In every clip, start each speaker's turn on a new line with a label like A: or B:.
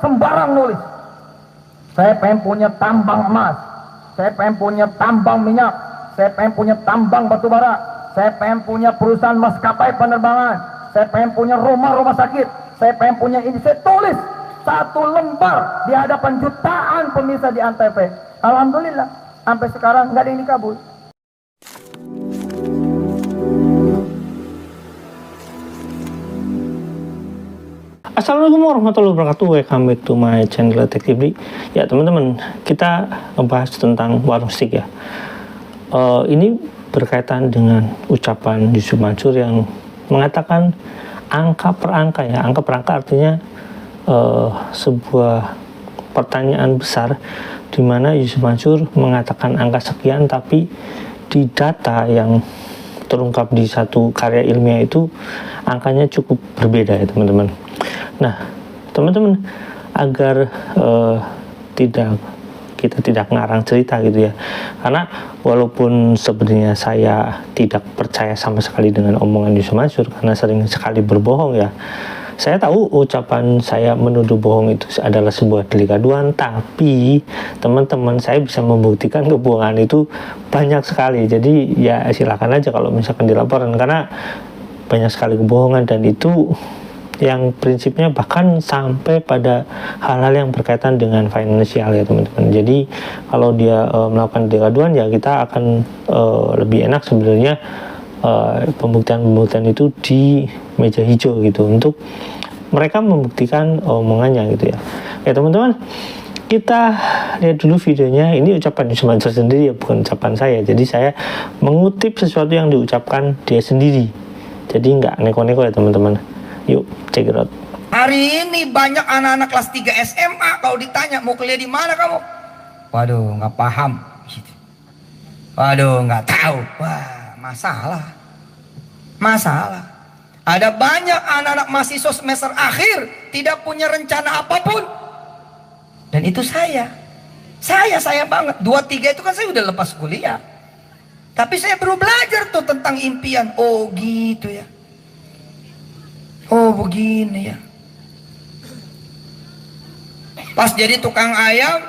A: sembarang nulis. Saya pengen punya tambang emas, saya pengen punya tambang minyak, saya pengen punya tambang batu bara, saya pengen punya perusahaan maskapai penerbangan, saya pengen punya rumah sakit, saya pengen punya ini. Saya tulis satu lembar di hadapan jutaan pemirsa di Antv. Alhamdulillah sampai sekarang nggak ada yang dikabul.
B: Assalamualaikum warahmatullahi wabarakatuh. Welcome back to my channel Detektif Bli. Ya teman-teman, kita membahas tentang warung steak ya. Ini berkaitan dengan ucapan Yusuf Mansur yang mengatakan angka per angka ya. Angka per angka artinya sebuah pertanyaan besar di mana Yusuf Mansur mengatakan angka sekian, tapi di data yang terungkap di satu karya ilmiah itu angkanya cukup berbeda ya teman-teman. Nah teman-teman, agar kita tidak ngarang cerita gitu ya, karena walaupun sebenarnya saya tidak percaya sama sekali dengan omongan Yusuf Mansur karena sering sekali berbohong ya. Saya tahu ucapan saya menuduh bohong itu adalah sebuah delik aduan, tapi teman-teman, saya bisa membuktikan kebohongan itu banyak sekali. Jadi ya silakan aja kalau misalkan dilaporkan, karena banyak sekali kebohongan, dan itu yang prinsipnya bahkan sampai pada hal-hal yang berkaitan dengan finansial ya teman-teman. Jadi kalau dia melakukan delik aduan ya kita akan lebih enak sebenarnya pembuktian itu di meja hijau gitu, untuk mereka membuktikan omongannya gitu ya. Ya teman-teman, kita lihat dulu videonya. Ini ucapan Yusuf Mansur sendiri ya, bukan ucapan saya. Jadi saya mengutip sesuatu yang diucapkan dia sendiri, jadi nggak neko-neko ya teman-teman. Yuk check it out.
C: Hari ini banyak anak-anak kelas 3 SMA kalau ditanya mau kuliah di mana kamu, waduh nggak paham, waduh nggak tahu. Wah, masalah. Ada banyak anak-anak mahasiswa semester akhir tidak punya rencana apapun. Dan itu saya banget. 2-3 itu kan saya udah lepas kuliah, tapi saya baru belajar tuh tentang impian. Oh gitu ya, oh begini ya. Pas jadi tukang ayam,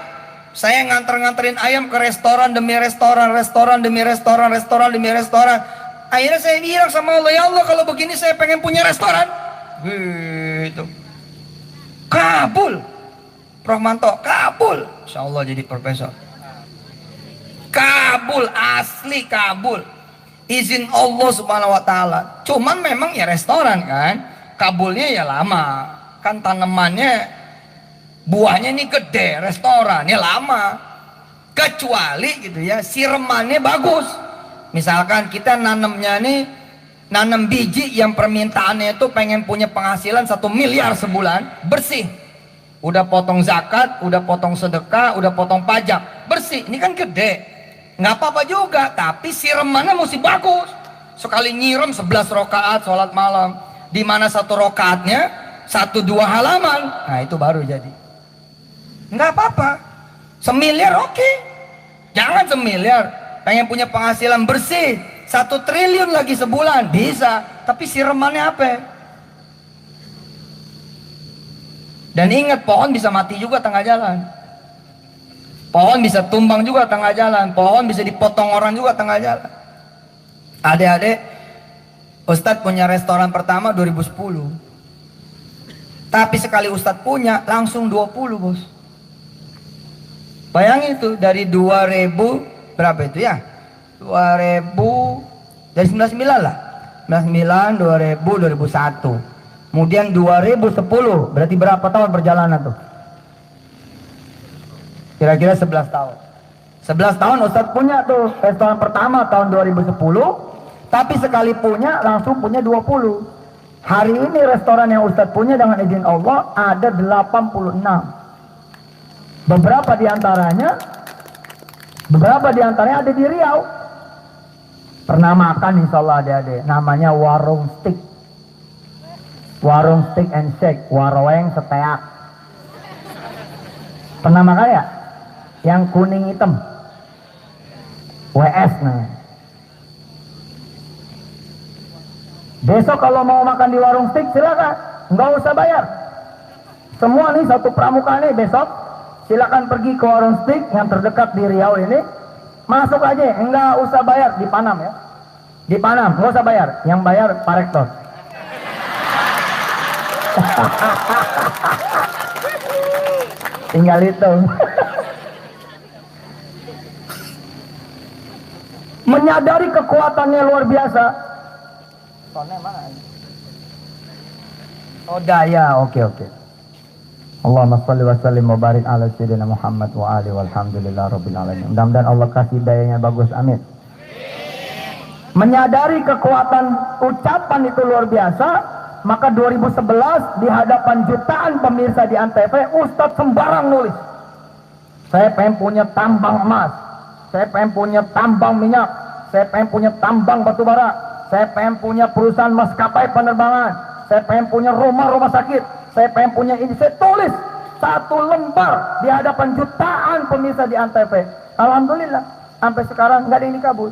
C: saya nganterin ayam ke restoran demi restoran, restoran demi restoran, restoran demi restoran. Akhirnya saya bilang sama Allah, ya Allah kalau begini saya pengen punya restoran. Gitu. Kabul. Prof Manto, kabul. Insya Allah jadi profesor. Kabul, asli kabul. Izin Allah subhanahu wa ta'ala. Cuman memang ya restoran kan, kabulnya ya lama. Kan tanamannya, buahnya ini gede, restorannya lama. Kecuali gitu ya, siremannya bagus. Misalkan kita nanamnya nih, nanam biji yang permintaannya itu pengen punya penghasilan 1 miliar sebulan, bersih. Udah potong zakat, udah potong sedekah, udah potong pajak, bersih. Ini kan gede, nggak apa-apa juga, tapi siremannya mesti bagus. Sekali nyiram 11 rakaat sholat malam, dimana 1 rakaatnya 1-2 halaman. Nah itu baru jadi. Nggak apa-apa, 1 miliar oke. Jangan 1 miliar, pengen punya penghasilan bersih 1 triliun lagi sebulan, bisa, tapi siremannya apa? Dan ingat, pohon bisa mati juga tengah jalan, pohon bisa tumbang juga tengah jalan, pohon bisa dipotong orang juga tengah jalan. Adik-adik, Ustadz punya restoran pertama 2010, tapi sekali Ustadz punya langsung 20 bos. Bayangin itu, dari 2000 berapa itu ya, 2000, dari 99 lah, 99, 2000, 2001, kemudian 2010, berarti berapa tahun perjalanan tuh? Kira-kira 11 tahun. 11 tahun Ustadz punya tuh restoran pertama tahun 2010, tapi sekali punya langsung punya 20. Hari ini restoran yang Ustadz punya dengan izin Allah ada 86. Beberapa diantaranya ada di Riau. Pernah makan insya Allah adik-adik, namanya warung steak, warung steak and shake, warung seteak. Pernah makan ya? Yang kuning hitam, WS namanya. Besok kalau mau makan di warung steak silakan, nggak usah bayar.
A: Semua nih satu pramuka nih besok silakan pergi ke warung steak yang terdekat di Riau ini. Masuk aja, enggak usah bayar di Panam ya. Di Panam, enggak usah bayar. Yang bayar Pak Rektor. Tinggal itu. Menyadari kekuatannya luar biasa. Soalnya mana? Oh daya, oke. Allahumma sholli wa sallim wa barik ala sayyidina Muhammad wa ali walhamdulillah rabbil alamin. Mudah-mudahan Allah kasih dayanya bagus, amin. Menyadari kekuatan ucapan itu luar biasa, maka 2011 di hadapan jutaan pemirsa di Antv, Ustadz sembarang nulis. Saya pengen punya tambang emas, saya pengen punya tambang minyak, saya pengen punya tambang batu bara, saya pengen punya perusahaan maskapai penerbangan, saya pengen punya rumah sakit, saya pengen punya ini. Saya tulis satu lembar di hadapan jutaan pemirsa di Antv. Alhamdulillah sampai sekarang nggak ada yang dikabul.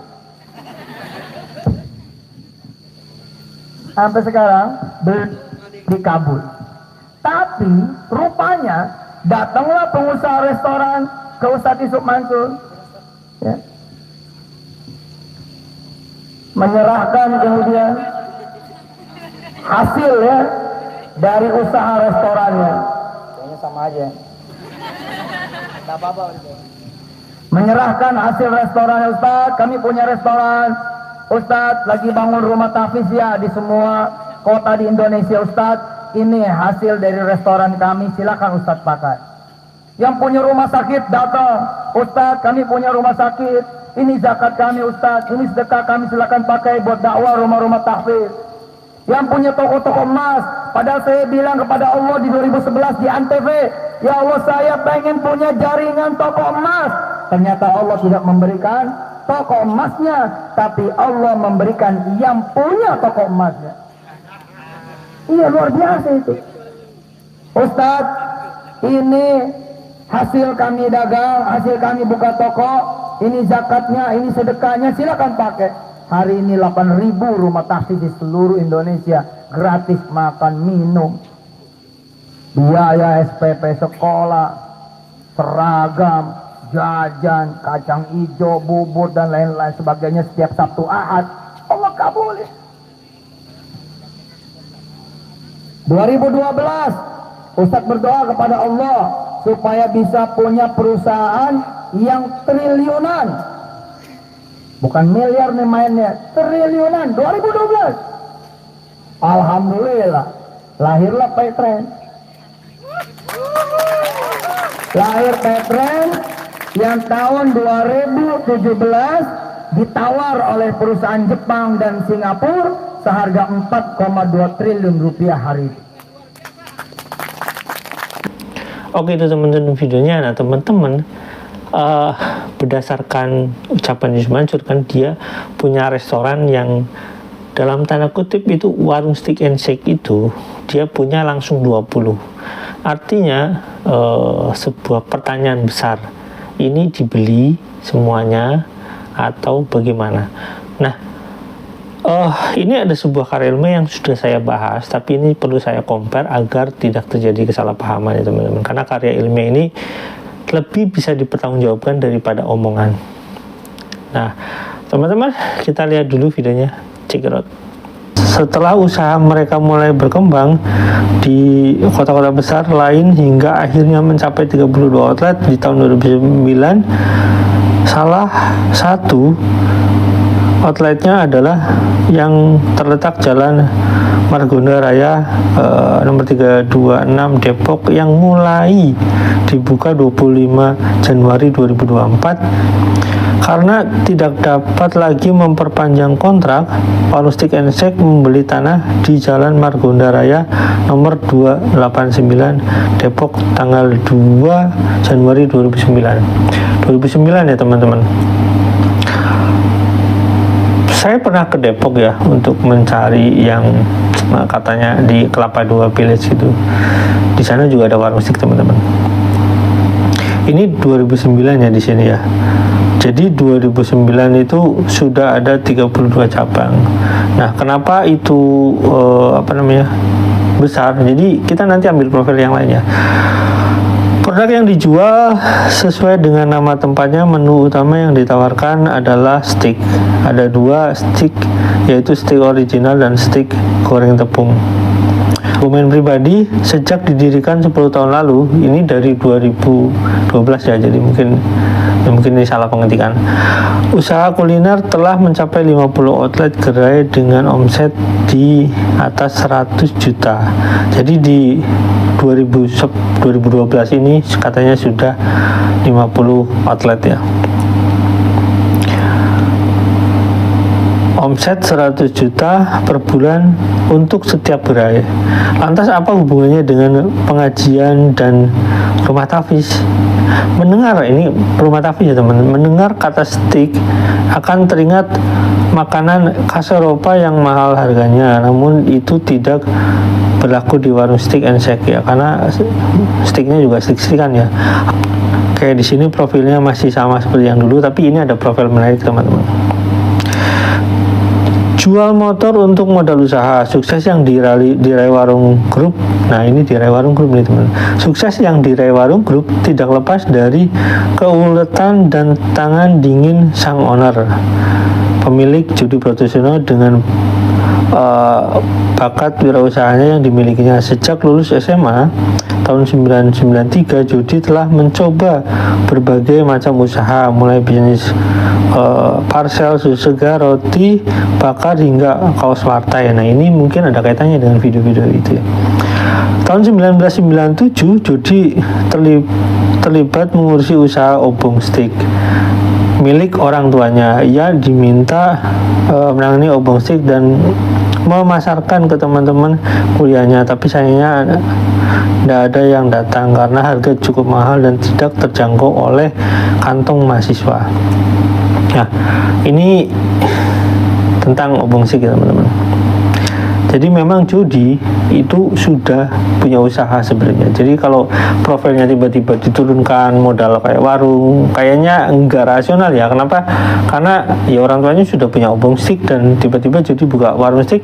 A: Sampai sekarang dikabul. Tapi rupanya datanglah pengusaha restoran ke Ustadz Yusuf Mansur, ya, menyerahkan kemudian hasil ya dari usaha restorannya. Kayaknya sama aja. Tidak apa-apa. Menyerahkan hasil restoran, Ustadz, kami punya restoran. Ustadz lagi bangun rumah tahfiz ya di semua kota di Indonesia, Ustadz. Ini hasil dari restoran kami, silakan Ustadz pakai. Yang punya rumah sakit datang, Ustadz kami punya rumah sakit, ini zakat kami Ustadz, ini sedekah kami, silakan pakai buat dakwah rumah-rumah tahfiz. Yang punya toko-toko emas, padahal saya bilang kepada Allah di 2011 di Antv, ya Allah saya pengen punya jaringan toko emas. Ternyata Allah tidak memberikan toko emasnya, tapi Allah memberikan yang punya toko emasnya. Iya, luar biasa itu. Ustadz, ini hasil kami dagang, hasil kami buka toko, ini zakatnya, ini sedekahnya, silakan pakai. Hari ini 8.000 rumah tahfiz di seluruh Indonesia gratis makan minum, biaya SPP sekolah, seragam, jajan, kacang hijau, bubur dan lain-lain sebagainya setiap Sabtu Ahad. Allah kabulin. 2012 Ustadz berdoa kepada Allah supaya bisa punya perusahaan yang triliunan, bukan miliar nih mainnya, triliunan. 2012 Alhamdulillah lahirlah Petren. Lahir Petren yang tahun 2017 ditawar oleh perusahaan Jepang dan Singapura seharga 4,2 triliun rupiah hari ini.
B: Oke, itu teman-teman videonya. Nah teman-teman, berdasarkan ucapan Yusuf Mansur kan, dia punya restoran yang dalam tanda kutip itu warung steak and shake, itu dia punya langsung 20. Artinya sebuah pertanyaan besar, ini dibeli semuanya atau bagaimana? Nah ini ada sebuah karya ilmiah yang sudah saya bahas, tapi ini perlu saya compare agar tidak terjadi kesalahpahaman ya teman-teman, karena karya ilmiah ini lebih bisa dipertanggungjawabkan daripada omongan. Nah teman-teman, kita lihat dulu videonya, check it out. Setelah usaha mereka mulai berkembang di kota-kota besar lain hingga akhirnya mencapai 32 outlet di tahun 2009, salah satu outletnya adalah yang terletak Jalan Margonda Raya nomor 326 Depok, yang mulai dibuka 25 Januari 2024. Karena tidak dapat lagi memperpanjang kontrak, warung steak and shake membeli tanah di Jalan Margonda Raya nomor 289 Depok tanggal 2 Januari 2009 ya teman-teman. Saya pernah ke Depok ya untuk mencari yang katanya di Kelapa Dua Village itu. Di sana juga ada warung steak teman-teman. Ini 2009 ya di sini ya. Jadi 2009 itu sudah ada 32 cabang. Nah, kenapa itu besar. Jadi kita nanti ambil profil yang lainnya. Produk yang dijual sesuai dengan nama tempatnya. Menu utama yang ditawarkan adalah steak. Ada 2 steak, yaitu steak original dan steak goreng tepung. Dokumen pribadi sejak didirikan 10 tahun lalu, ini dari 2012 ya, jadi mungkin ini salah pengetikan. Usaha kuliner telah mencapai 50 outlet gerai dengan omset di atas 100 juta. Jadi di 2012 ini katanya sudah 50 outlet ya. Omset 100 juta per bulan untuk setiap gerai. Lantas apa hubungannya dengan pengajian dan rumah tahfiz? Mendengar ini rumah tahfiz ya teman, mendengar kata steak akan teringat makanan khas Eropa yang mahal harganya, namun itu tidak berlaku di warung steak and shake ya, karena steaknya juga steak-steakan ya. Kayak di sini profilnya masih sama seperti yang dulu, tapi ini ada profil menarik teman-teman. Jual motor untuk modal usaha, sukses yang diraih Warung Group. Nah ini diraih Warung Group nih teman. Sukses yang diraih Warung Group tidak lepas dari keuletan dan tangan dingin sang owner, pemilik judi profesional dengan bakat wirausahanya yang dimilikinya. Sejak lulus SMA tahun 1993, Jody telah mencoba berbagai macam usaha, mulai bisnis parcel susu segar, roti bakar hingga kaos partai. Nah ini mungkin ada kaitannya dengan video-video itu ya. Tahun 1997 Jody terlibat mengurusi usaha obong steak milik orang tuanya. Ia diminta menangani obong steak dan memasarkan ke teman-teman kuliahnya, tapi sayangnya tidak ada yang datang karena harga cukup mahal dan tidak terjangkau oleh kantong mahasiswa. Nah, ini tentang obong steak ya teman-teman. Jadi memang Jody itu sudah punya usaha sebenarnya. Jadi kalau profilnya tiba-tiba diturunkan modal kayak warung, kayaknya enggak rasional ya. Kenapa? Karena ya orang tuanya sudah punya obong steak dan tiba-tiba Jody buka warung steak,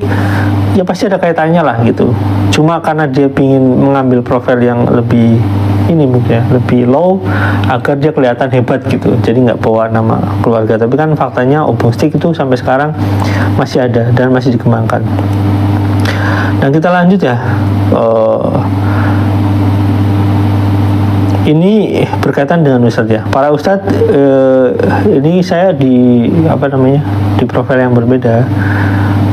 B: ya pasti ada kaitannya lah gitu. Cuma karena dia ingin mengambil profil yang lebih ini mungkin ya, lebih low agar dia kelihatan hebat gitu. Jadi nggak bawa nama keluarga. Tapi kan faktanya obong steak itu sampai sekarang masih ada dan masih dikembangkan. Dan kita lanjut ya. Ini berkaitan dengan ustadz ya. Para ustadz ini saya di di profil yang berbeda.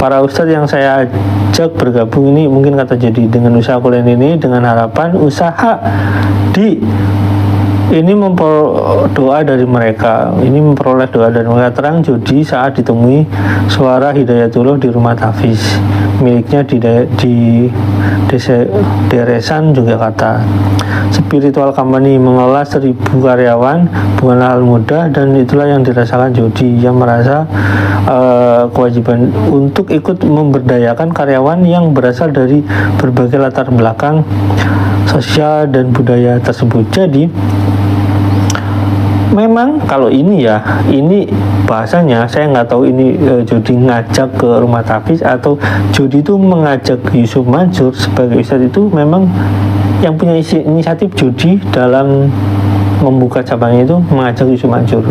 B: Para ustadz yang saya ajak bergabung ini mungkin kata jadi dengan usaha kuliner ini dengan harapan usaha ini memperoleh doa dari mereka. Terang Jody saat ditemui suara Hidayatullah di rumah tahfiz miliknya di Deresan Yogyakarta. Spiritual company mengelola 1000 karyawan bukanlah hal mudah, dan itulah yang dirasakan Jody yang merasa kewajiban untuk ikut memberdayakan karyawan yang berasal dari berbagai latar belakang sosial dan budaya tersebut. Jadi memang kalau ini bahasanya saya nggak tahu ini Jody ngajak ke rumah tahfiz atau Jody itu mengajak Yusuf Mansur sebagai ustadz. Itu memang yang punya inisiatif Jody dalam membuka cabangnya itu mengajak Yusuf Mansur.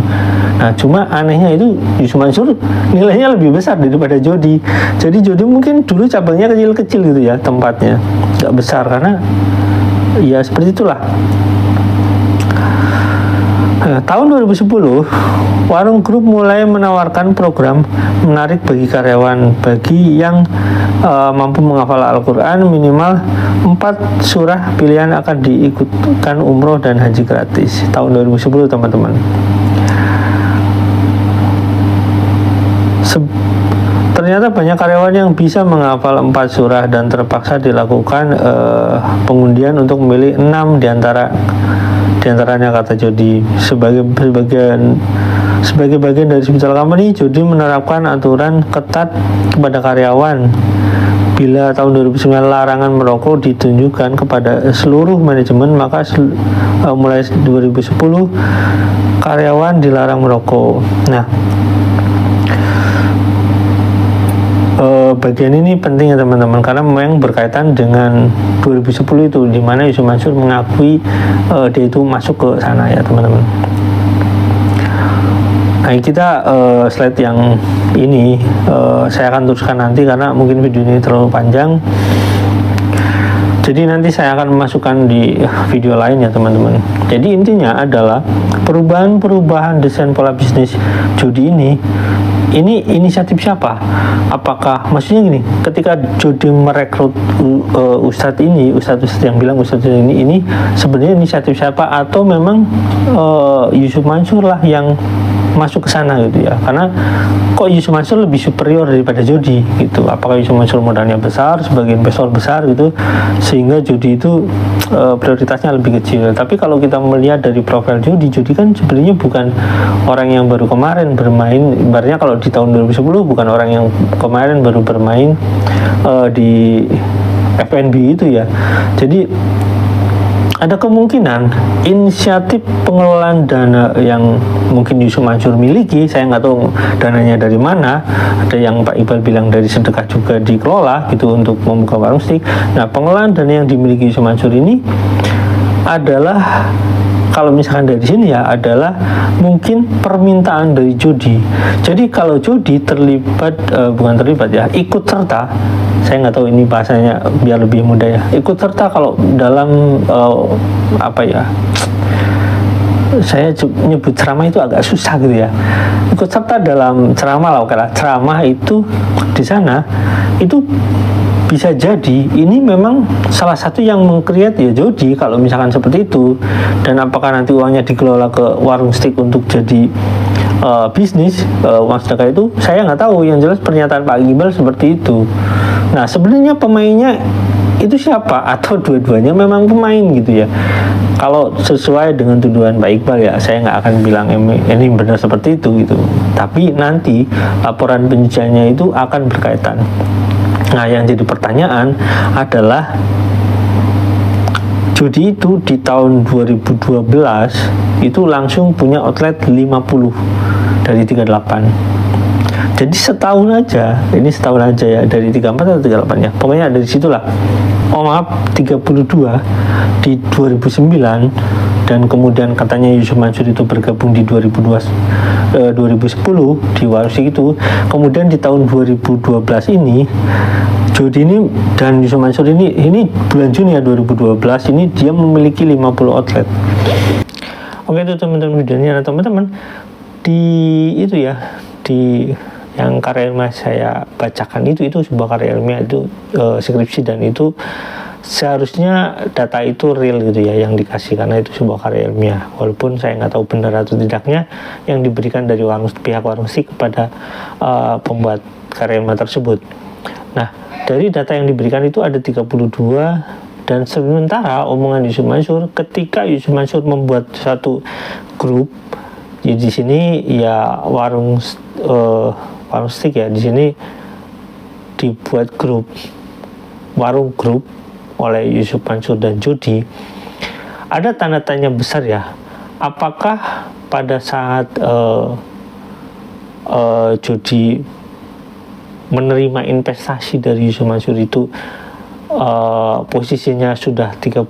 B: Nah cuma anehnya itu Yusuf Mansur nilainya lebih besar daripada Jody. Jadi Jody mungkin dulu cabangnya kecil-kecil gitu ya, tempatnya nggak besar karena ya seperti itulah. Tahun 2010, Warung Group mulai menawarkan program menarik bagi karyawan. Bagi yang mampu menghafal Al-Quran minimal 4 surah pilihan akan diikutkan umroh dan haji gratis. Tahun 2010 teman-teman. Ternyata banyak karyawan yang bisa menghafal 4 surah dan terpaksa dilakukan pengundian untuk memilih 6 diantaranya kata Jody. Sebagai bagian dari spiritual company, Jody menerapkan aturan ketat kepada karyawan. Bila tahun 2009 larangan merokok ditunjukkan kepada seluruh manajemen, maka mulai 2010 karyawan dilarang merokok. Nah, bagian ini penting ya teman-teman, karena memang berkaitan dengan 2010 itu, di mana Yusuf Mansur mengakui dia itu masuk ke sana ya teman-teman. Nah, kita slide yang ini saya akan teruskan nanti karena mungkin video ini terlalu panjang. Jadi nanti saya akan memasukkan di video lain ya teman-teman. Jadi intinya adalah perubahan desain pola bisnis judi ini inisiatif siapa? Apakah maksudnya gini, ketika Jody merekrut Ustadz yang bilang Ustadz ini sebenarnya inisiatif siapa, atau memang Yusuf Mansur lah yang masuk ke sana gitu ya? Karena kok Yusuf Mansur lebih superior daripada Jody gitu? Apakah Yusuf Mansur modalnya besar, sebagai investor besar gitu, sehingga Jody itu prioritasnya lebih kecil? Tapi kalau kita melihat dari profil Jody kan sebenarnya bukan orang yang baru kemarin bermain, ibaratnya kalau di tahun 2010 bukan orang yang kemarin baru bermain di FNB itu ya. Jadi ada kemungkinan inisiatif pengelolaan dana yang mungkin Yusuf Mansur miliki, saya nggak tahu dananya dari mana. Ada yang Pak Iqbal bilang dari sedekah juga dikelola gitu untuk membuka warung steak. Nah, pengelolaan dana yang dimiliki Yusuf Mansur ini adalah, kalau misalkan dari sini ya, adalah mungkin permintaan dari Jody. Jadi kalau Jody ikut serta, saya nggak tahu ini bahasanya biar lebih mudah ya, ikut serta kalau dalam saya nyebut ceramah itu agak susah gitu ya. Ikut serta dalam ceramah ceramah itu di sana itu bisa jadi ini memang salah satu yang meng-create ya Jody kalau misalkan seperti itu. Dan apakah nanti uangnya dikelola ke warung steak untuk jadi bisnis uang sedekah itu, saya nggak tahu. Yang jelas pernyataan Pak Iqbal seperti itu. Nah, sebenarnya pemainnya itu siapa? Atau dua-duanya memang pemain gitu ya? Kalau sesuai dengan tuduhan Pak Iqbal ya, saya nggak akan bilang ini benar seperti itu gitu. Tapi nanti laporan penjualannya itu akan berkaitan. Nah, yang jadi pertanyaan adalah Jody itu di tahun 2012 itu langsung punya outlet 50 dari 38. Jadi setahun aja ya, dari 34 atau 38 ya, pokoknya dari situlah. 32 di 2009, dan kemudian katanya Yusuf Mansur itu bergabung di 2010 di warung steak itu. Kemudian di tahun 2012 ini Jody ini dan Yusuf Mansur ini bulan Juni ya 2012 ini dia memiliki 50 outlet. Oke, itu teman-teman videonya. Nah, teman-teman di itu ya, di yang karya ilmiah saya bacakan itu sebuah karya ilmiah, itu skripsi, dan itu seharusnya data itu real gitu ya yang dikasih, karena itu sebuah karya ilmiah. Walaupun saya nggak tahu benar atau tidaknya yang diberikan dari pihak warung steak kepada pembuat karya ilmiah tersebut. Nah, dari data yang diberikan itu ada 32, dan sementara omongan Yusuf Mansur ketika Yusuf Mansur membuat satu grup ya, di sini ya warung steak ya, di sini dibuat warung grup oleh Yusuf Mansur dan Jody. Ada tanda tanya besar ya, apakah pada saat Jody menerima investasi dari Yusuf Mansur itu posisinya sudah 32,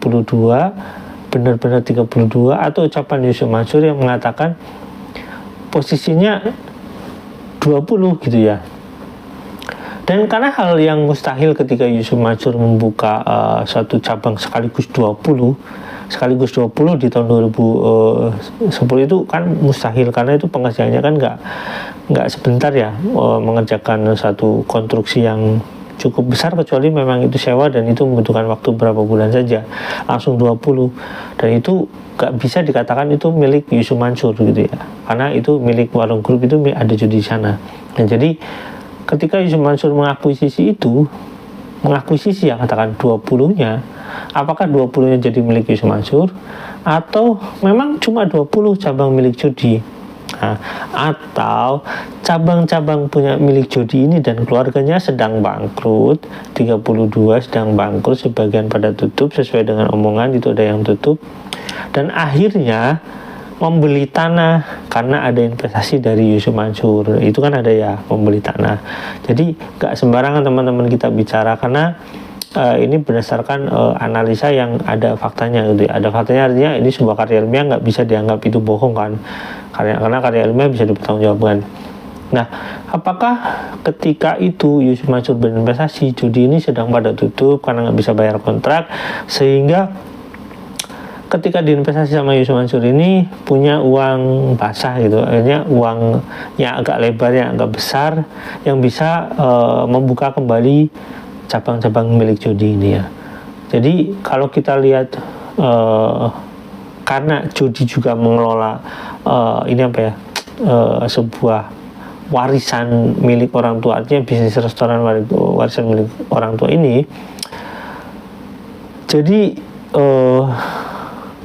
B: benar-benar 32, atau ucapan Yusuf Mansur yang mengatakan posisinya 20 gitu ya. Dan karena hal yang mustahil ketika Yusuf Mansur membuka satu cabang sekaligus 20 di tahun 2010 itu kan mustahil, karena itu pengerjaannya kan nggak sebentar ya, mengerjakan satu konstruksi yang cukup besar, kecuali memang itu sewa dan itu membutuhkan waktu berapa bulan saja, langsung 20. Dan itu nggak bisa dikatakan itu milik Yusuf Mansur gitu ya, karena itu milik warung grup, itu ada Jody di sana. Dan jadi ketika Yusuf Mansur mengakuisisi ya, katakan 20-nya, apakah 20-nya jadi milik Yusuf Mansur atau memang cuma 20 cabang milik Jody? Nah, atau cabang-cabang punya milik Jody ini dan keluarganya sedang bangkrut, 32 sedang bangkrut, sebagian pada tutup sesuai dengan omongan itu, ada yang tutup, dan akhirnya membeli tanah karena ada investasi dari Yusuf Mansur. Itu kan ada ya, membeli tanah. Jadi gak sembarangan teman-teman kita bicara, karena ini berdasarkan analisa yang ada faktanya gitu ya. Ada faktanya, artinya ini sebuah karya ilmiah, nggak bisa dianggap itu bohong kan, karena karya ilmiah bisa dipertanggungjawabkan. Nah, apakah ketika itu Yusuf Mansur berinvestasi, judi ini sedang pada tutup karena nggak bisa bayar kontrak, sehingga ketika diinvestasi sama Yusuf Mansur ini punya uang basah gitu, akhirnya uang yang agak lebar, yang agak besar, yang bisa membuka kembali cabang-cabang milik judi ini ya. Jadi kalau kita lihat karena judi juga mengelola ini apa ya, sebuah warisan milik orang tua, artinya bisnis restoran warisan milik orang tua ini. Jadi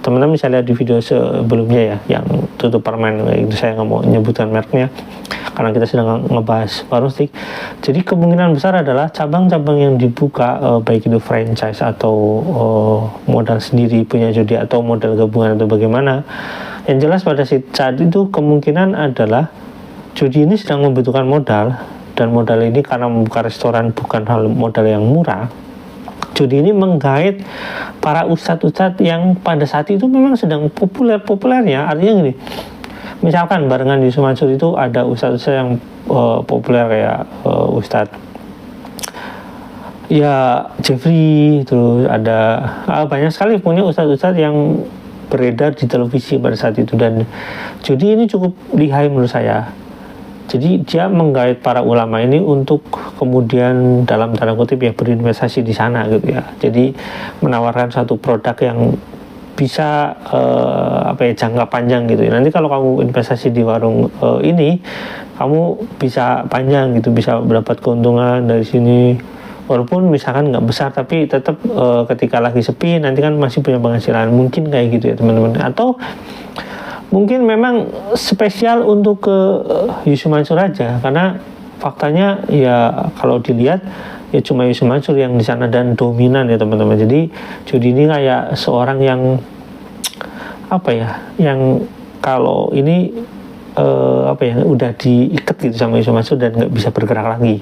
B: teman-teman bisa lihat di video sebelumnya ya, yang tutup permen itu, saya nggak mau menyebutkan mereknya karena kita sedang ngebahas warung steak. Jadi kemungkinan besar adalah cabang-cabang yang dibuka, baik itu franchise atau modal sendiri punya judi atau modal gabungan atau bagaimana, yang jelas pada saat itu kemungkinan adalah judi ini sedang membutuhkan modal, dan modal ini karena membuka restoran bukan hal modal yang murah. Judi ini menggait para ustadz-ustadz yang pada saat itu memang sedang populernya. Artinya gini, misalkan barengan Yusuf Mansur itu ada ustadz-ustadz yang populer kayak ustadz ya Jeffrey, terus ada banyak sekali punya ustadz-ustadz yang beredar di televisi pada saat itu, dan judi ini cukup lihai menurut saya. Jadi dia menggait para ulama ini untuk kemudian dalam tanda kutip ya berinvestasi di sana gitu ya. Jadi menawarkan satu produk yang bisa jangka panjang gitu ya. Nanti kalau kamu investasi di warung ini, kamu bisa panjang gitu, bisa mendapat keuntungan dari sini. Walaupun misalkan nggak besar, tapi tetap ketika lagi sepi nanti kan masih punya penghasilan. Mungkin kayak gitu ya teman-teman. Atau mungkin memang spesial untuk ke Yusuf Mansur aja, karena faktanya ya kalau dilihat ya cuma Yusuf Mansur yang di sana dan dominan ya teman-teman. Jadi judi ini kayak seorang yang yang kalau ini udah diikat gitu sama Yusuf Mansur dan nggak bisa bergerak lagi.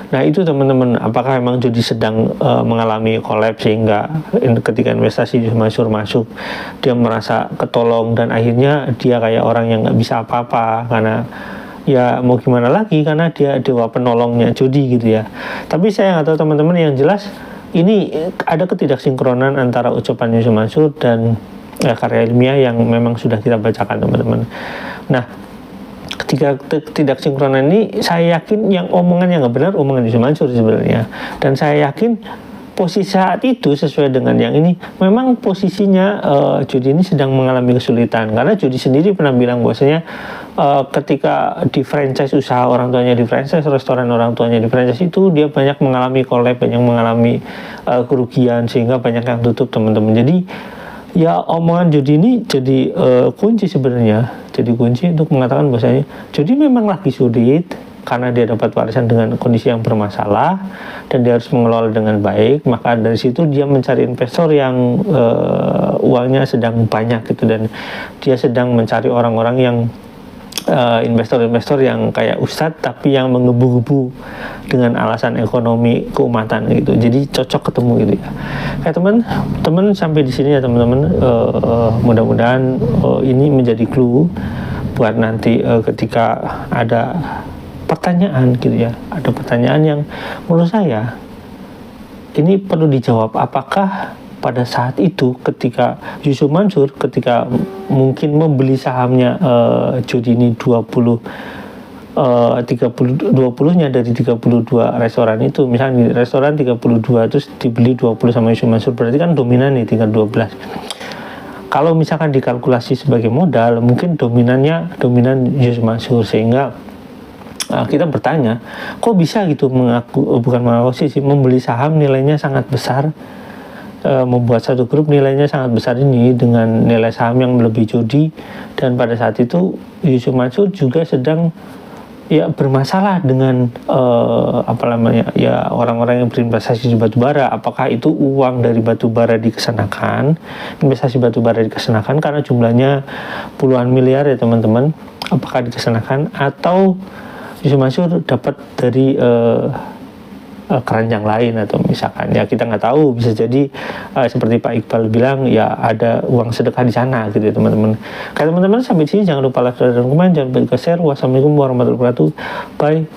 B: Nah itu teman-teman, apakah memang judi sedang mengalami kolaps sehingga ketika investasi Yusuf Mansur masuk dia merasa ketolong dan akhirnya dia kayak orang yang nggak bisa apa-apa, karena ya mau gimana lagi, karena dia dewa penolongnya judi gitu ya. Tapi saya nggak tahu teman-teman, yang jelas ini ada ketidaksinkronan antara ucapan Yusuf Mansur dan karya ilmiah yang memang sudah kita bacakan teman-teman. Nah ketika tidak sinkronan ini, saya yakin yang omongan yang nggak benar omongan Yusuf Mansur sebenarnya, dan saya yakin posisi saat itu sesuai dengan yang ini memang posisinya judi ini sedang mengalami kesulitan, karena judi sendiri pernah bilang bahwasanya ketika di franchise usaha orang tuanya di franchise, restoran orang tuanya di franchise itu dia banyak mengalami kolaps, banyak mengalami kerugian sehingga banyak yang tutup teman-teman. Jadi ya omongan judi ini jadi kunci sebenarnya, jadi kunci untuk mengatakan bahwasanya judi memang lagi sulit karena dia dapat warisan dengan kondisi yang bermasalah dan dia harus mengelola dengan baik. Maka dari situ dia mencari investor yang uangnya sedang banyak gitu, dan dia sedang mencari orang-orang yang investor-investor yang kayak ustadz tapi yang menggebu-gebu dengan alasan ekonomi keumatan gitu. Jadi cocok ketemu gitu ya. Kayak teman-teman sampai di sini ya teman-teman. Mudah-mudahan ini menjadi clue buat nanti ketika ada pertanyaan gitu ya. Ada pertanyaan yang menurut saya ini perlu dijawab. Apakah pada saat itu ketika Yusuf Mansur ketika mungkin membeli sahamnya judi ini 20-nya dari 32 restoran itu, misalnya di restoran 32 terus dibeli 20 sama Yusuf Mansur, berarti kan dominan nih tinggal 12. Kalau misalkan dikalkulasi sebagai modal, mungkin dominan Yusuf Mansur, sehingga kita bertanya, kok bisa gitu membeli saham nilainya sangat besar, membuat satu grup nilainya sangat besar ini dengan nilai saham yang melebihi judi, dan pada saat itu Yusuf Mansur juga sedang ya bermasalah dengan apa namanya ya orang-orang yang berinvestasi di batubara. Apakah itu uang dari batubara dikesenakan, investasi batubara dikesenakan karena jumlahnya puluhan miliar ya teman-teman, apakah dikesenakan atau Yusuf Mansur dapat dari keranjang lain, atau misalkan ya kita nggak tahu, bisa jadi seperti Pak Iqbal bilang ya ada uang sedekah di sana gitu ya teman-teman. Kayak teman-teman sampai sini jangan lupa like dan komen, jangan lupa share. Wassalamualaikum warahmatullahi wabarakatuh. Bye.